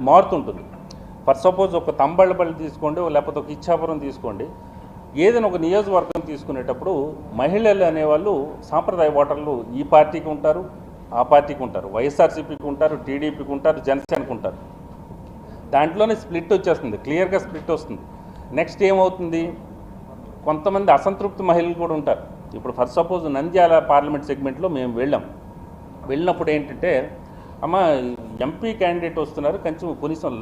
మారుతుంటుంది. For suppose ఒక తంబళ్ళపల్లి తీసుకోండి, లేకపోతే ఒక ఇచ్చాపురం తీసుకోండి, ఏదైనా ఒక నియోజకవర్గం తీసుకునేటప్పుడు మహిళలు అనేవాళ్ళు సాంప్రదాయ ఓటర్లు ఈ పార్టీకి ఉంటారు, ఆ పార్టీకి ఉంటారు, వైఎస్ఆర్సీపీకి ఉంటారు, టీడీపీకి ఉంటారు, జనసేనకు ఉంటారు. దాంట్లోనే స్ప్లిట్ వచ్చేస్తుంది, క్లియర్గా స్ప్లిట్ వస్తుంది. నెక్స్ట్ ఏమవుతుంది, కొంతమంది అసంతృప్తి మహిళలు కూడా ఉంటారు. ఇప్పుడు ఫర్ సపోజ్ నంద్యాల పార్లమెంట్ సెగ్మెంట్లో మేము వెళ్ళినప్పుడు ఏంటంటే, అమ్మ ఎంపీ క్యాండిడేట్ వస్తున్నారు, కొంచెం కనీసం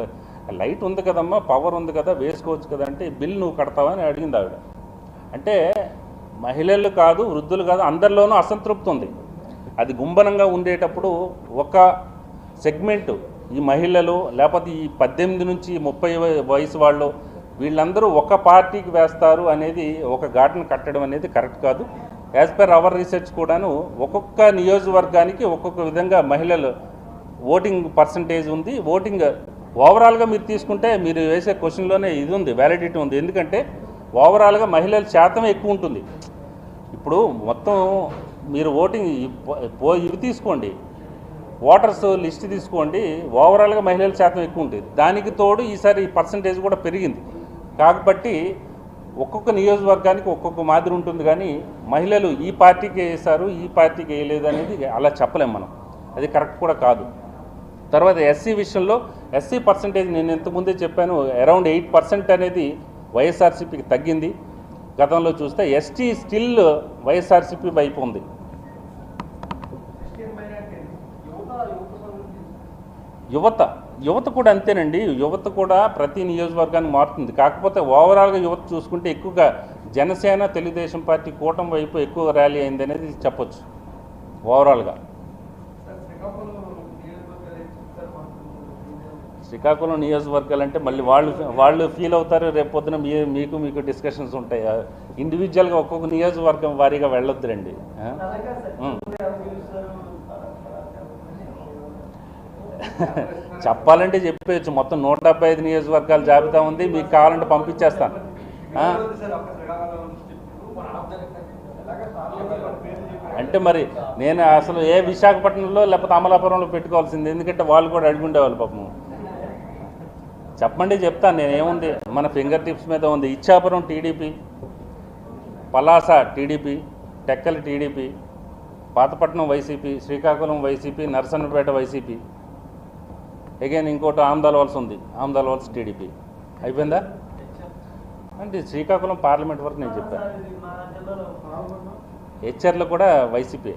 లైట్ ఉంది కదమ్మా, పవర్ ఉంది కదా, వేసుకోవచ్చు కదా అంటే, బిల్ నువ్వు కడతావా అని అడిగింది ఆవిడ. అంటే మహిళలు కాదు, వృద్ధులు కాదు, అందరిలోనూ అసంతృప్తి ఉంది. అది గుంభనంగా ఉండేటప్పుడు ఒక సెగ్మెంటు ఈ మహిళలు, లేకపోతే ఈ 18 నుంచి 30 వయసు వాళ్ళు, వీళ్ళందరూ ఒక పార్టీకి వేస్తారు అనేది ఒక ఘాటును కట్టడం అనేది కరెక్ట్ కాదు. యాజ్ పర్ అవర్ రీసెర్చ్ కూడాను ఒక్కొక్క నియోజకవర్గానికి ఒక్కొక్క విధంగా మహిళలు ఓటింగ్ పర్సంటేజ్ ఉంది. ఓటింగ్ ఓవరాల్గా మీరు తీసుకుంటే మీరు వేసే క్వశ్చన్లోనే ఇది ఉంది, వ్యాలిడిటీ ఉంది. ఎందుకంటే ఓవరాల్గా మహిళల శాతం ఎక్కువ ఉంటుంది. ఇప్పుడు మొత్తం మీరు ఓటింగ్ ఇవి తీసుకోండి, ఓటర్స్ లిస్ట్ తీసుకోండి, ఓవరాల్గా మహిళల శాతం ఎక్కువ ఉంటుంది. దానికి తోడు ఈసారి పర్సంటేజ్ కూడా పెరిగింది. కాబట్టి ఒక్కొక్క నియోజకవర్గానికి ఒక్కొక్క మాదిరి ఉంటుంది. కానీ మహిళలు ఈ పార్టీకి వేశారు, ఈ పార్టీకి వేయలేదు అనేది అలా చెప్పలేం మనం, అది కరెక్ట్ కూడా కాదు. తర్వాత ఎస్సీ విషయంలో ఎస్సీ పర్సంటేజ్ నేను ఇంతకుముందే చెప్పాను, అరౌండ్ 8% అనేది వైఎస్ఆర్సీపీకి తగ్గింది. గతంలో చూస్తే ఎస్టీ స్టిల్ వైఎస్ఆర్సీపీ వైపు ఉంది. యువత కూడా అంతేనండి. యువత కూడా ప్రతి నియోజకవర్గానికి మారుతుంది. కాకపోతే ఓవరాల్గా యువత చూసుకుంటే ఎక్కువగా జనసేన, తెలుగుదేశం పార్టీ కూటమి వైపు ఎక్కువ ర్యాలీ అయింది అనేది చెప్పొచ్చు ఓవరాల్గా. శ్రీకాకుళం నియోజకవర్గాలు అంటే మళ్ళీ వాళ్ళు ఫీల్ అవుతారు. రేపు పొద్దున మీకు డిస్కషన్స్ ఉంటాయి. ఇండివిజువల్గా ఒక్కొక్క నియోజకవర్గం వారీగా వెళ్ళొద్దురండి. చెప్పాలంటే చెప్పేయచ్చు. మొత్తం 175 నియోజకవర్గాల జాబితా ఉంది, మీకు కావాలంటే పంపించేస్తాను. అంటే మరి నేను అసలు ఏ విశాఖపట్నంలో లేకపోతే అమలాపురంలో పెట్టుకోవాల్సింది, ఎందుకంటే వాళ్ళు కూడా అడిగి ఉండేవాళ్ళు పాపం. చెప్పండి, చెప్తాను నేను. ఏముంది, మన ఫింగర్ టిప్స్ మీద ఉంది. Ichchapuram TDP, Palasa TDP, Tekkali TDP, Pathapatnam YCP, Srikakulam YCP, Narasannapeta YCP, again ఇంకోటి ఆమ్దాల్ ఉంది, ఆమ్దాల్ టీడీపీ. అయిపోయిందా అంటే శ్రీకాకుళం పార్లమెంట్ వరకు నేను చెప్పాను. హెచ్ఆర్లో కూడా వైసీపీ.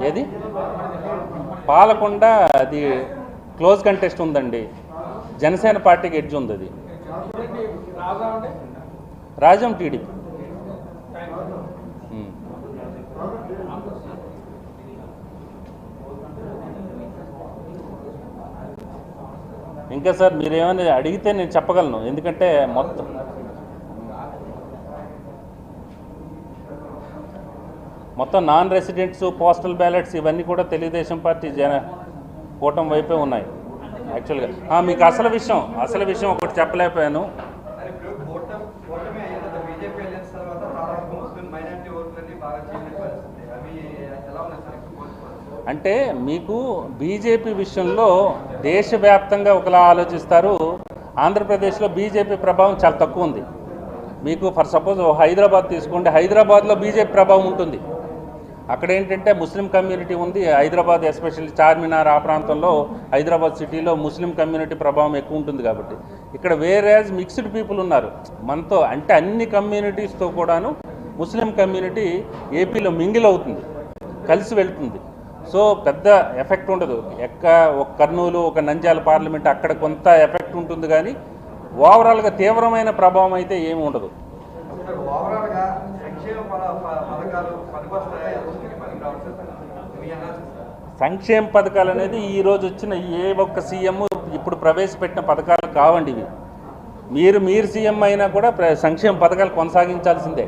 ఏది పాలకొండ, అది క్లోజ్ కంటెస్ట్ ఉందండి. జనసేన పార్టీకి ఎడ్జ్ ఉంది. అది రాజం టీడీపీ. ఇంకా సార్ మీరేమైనా అడిగితే నేను చెప్పగలను, ఎందుకంటే మొత్తం నాన్ రెసిడెంట్స్, పోస్టల్ బ్యాలెట్స్ ఇవన్నీ కూడా తెలుగుదేశం పార్టీ కూటమి వైపే ఉన్నాయి. యాక్చువల్గా మీకు అసలు విషయం ఒకటి చెప్పలేకపోయాను. అంటే మీకు బీజేపీ విషయంలో దేశవ్యాప్తంగా ఒకలా ఆలోచిస్తారు. ఆంధ్రప్రదేశ్లో బీజేపీ ప్రభావం చాలా తక్కువ ఉంది. మీకు ఫర్ సపోజ్ హైదరాబాద్ తీసుకోండి, హైదరాబాద్లో బీజేపీ ప్రభావం ఉంటుంది. అక్కడ ఏంటంటే ముస్లిం కమ్యూనిటీ ఉంది. హైదరాబాద్ ఎస్పెషల్లీ చార్మినార్ ఆ ప్రాంతంలో, హైదరాబాద్ సిటీలో ముస్లిం కమ్యూనిటీ ప్రభావం ఎక్కువ ఉంటుంది. కాబట్టి ఇక్కడ వేరేజ్ మిక్స్డ్ పీపుల్ ఉన్నారు మనతో. అంటే అన్ని కమ్యూనిటీస్తో కూడాను ముస్లిం కమ్యూనిటీ ఏపీలో మింగిల్ అవుతుంది, కలిసి వెళ్తుంది. సో పెద్ద ఎఫెక్ట్ ఉండదు. ఒక కర్నూలు, ఒక నంద్యాల పార్లమెంట్ అక్కడ కొంత ఎఫెక్ట్ ఉంటుంది, కానీ ఓవరాల్గా తీవ్రమైన ప్రభావం అయితే ఏమి ఉండదు. సంక్షేమ పథకాలు అనేది ఈరోజు వచ్చిన ఏ ఒక్క సీఎం ఇప్పుడు ప్రవేశపెట్టిన పథకాలు కావండి ఇవి. మీరు సీఎం అయినా కూడా సంక్షేమ పథకాలు కొనసాగించాల్సిందే.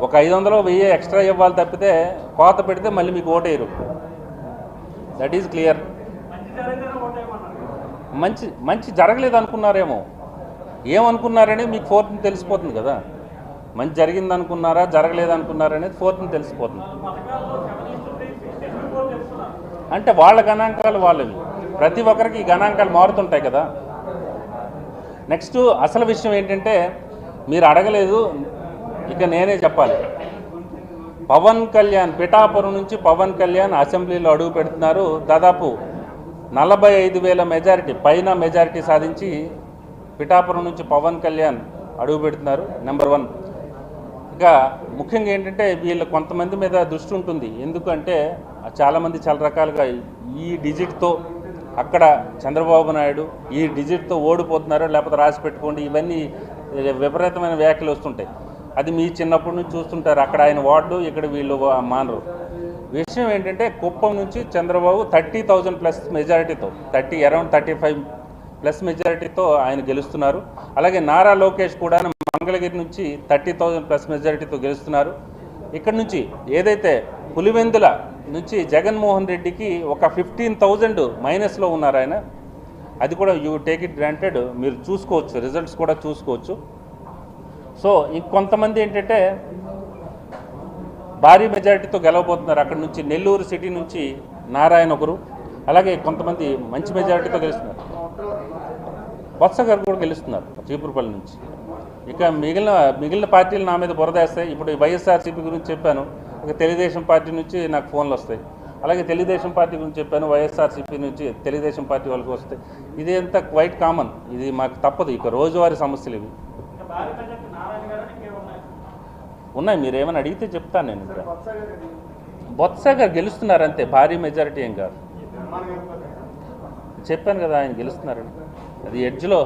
ఒక 500 1000 ఎక్స్ట్రా ఇవ్వాలి తప్పితే కోత పెడితే మళ్ళీ మీకు ఓటేయరు. That is clear. మంచి జరగలేదు అనుకున్నారేమో, ఏమనుకున్నారనేది మీకు 4th తెలిసిపోతుంది కదా. మంచి జరిగింది అనుకున్నారా, జరగలేదు అనుకున్నారా అనేది 4th తెలిసిపోతుంది. అంటే వాళ్ళ గణాంకాలు వాళ్ళవి, ప్రతి ఒక్కరికి ఈ గణాంకాలు మారుతుంటాయి కదా. నెక్స్ట్ అసలు విషయం ఏంటంటే మీరు అడగలేదు, ఇక నేనే చెప్పాలి. పవన్ కళ్యాణ్ పిఠాపురం నుంచి పవన్ కళ్యాణ్ అసెంబ్లీలో అడుగు పెడుతున్నారు. దాదాపు 45,000 మెజారిటీ పైన మెజారిటీ సాధించి పిఠాపురం నుంచి పవన్ కళ్యాణ్ అడుగు పెడుతున్నారు. నెంబర్ 1. ఇక ముఖ్యంగా ఏంటంటే వీళ్ళ కొంతమంది మీద దృష్టి ఉంటుంది. ఎందుకంటే చాలామంది చాలా రకాలుగా ఈ డిజిట్తో అక్కడ చంద్రబాబు నాయుడు ఈ డిజిట్తో ఓడిపోతున్నారు, లేకపోతే రాసి పెట్టుకోండి, ఇవన్నీ విపరీతమైన వ్యాఖ్యలు వస్తుంటాయి. అది మీ చిన్నప్పటి నుంచి చూస్తుంటారు. అక్కడ ఆయన వార్డు, ఇక్కడ వీళ్ళు మానరు. విషయం ఏంటంటే కుప్పం నుంచి చంద్రబాబు 30,000 ప్లస్ మెజారిటీతో అరౌండ్ 35 ప్లస్ మెజారిటీతో ఆయన గెలుస్తున్నారు. అలాగే నారా లోకేష్ కూడా మంగళగిరి నుంచి 30,000 ప్లస్ మెజారిటీతో గెలుస్తున్నారు. ఇక్కడ నుంచి ఏదైతే పులివెందుల నుంచి జగన్మోహన్ రెడ్డికి ఒక 15,000 మైనస్లో ఉన్నారు ఆయన. అది కూడా యూ టేక్ ఇట్ గ్రాంటెడ్, మీరు చూసుకోవచ్చు, రిజల్ట్స్ కూడా చూసుకోవచ్చు. సో ఇంకొంతమంది ఏంటంటే భారీ మెజారిటీతో గెలవబోతున్నారు. అక్కడ నుంచి నెల్లూరు సిటీ నుంచి నారాయణ ఒకరు, అలాగే కొంతమంది మంచి మెజారిటీతో గెలుస్తున్నారు. బొత్స గారు కూడా గెలుస్తున్నారు చీపురుపల్లి నుంచి. ఇక మిగిలిన పార్టీలు నా మీద బురదేస్తాయి. ఇప్పుడు వైఎస్ఆర్సీపీ గురించి చెప్పాను, ఇక తెలుగుదేశం పార్టీ నుంచి నాకు ఫోన్లు వస్తాయి. అలాగే తెలుగుదేశం పార్టీ గురించి చెప్పాను, వైఎస్ఆర్సీపీ నుంచి తెలుగుదేశం పార్టీ వాళ్ళకి వస్తాయి. ఇది అంతా క్వైట్ కామన్, ఇది మాకు తప్పదు. ఇక రోజువారీ సమస్యలు ఇవి ఉన్నాయి. మీరు ఏమైనా అడిగితే చెప్తాను నేను. ఇక్కడ బొత్స గారు గెలుస్తున్నారు అంతే, భారీ మెజారిటీ ఏం కాదు. చెప్పాను కదా ఆయన గెలుస్తున్నారని. అది ఎడ్జ్లో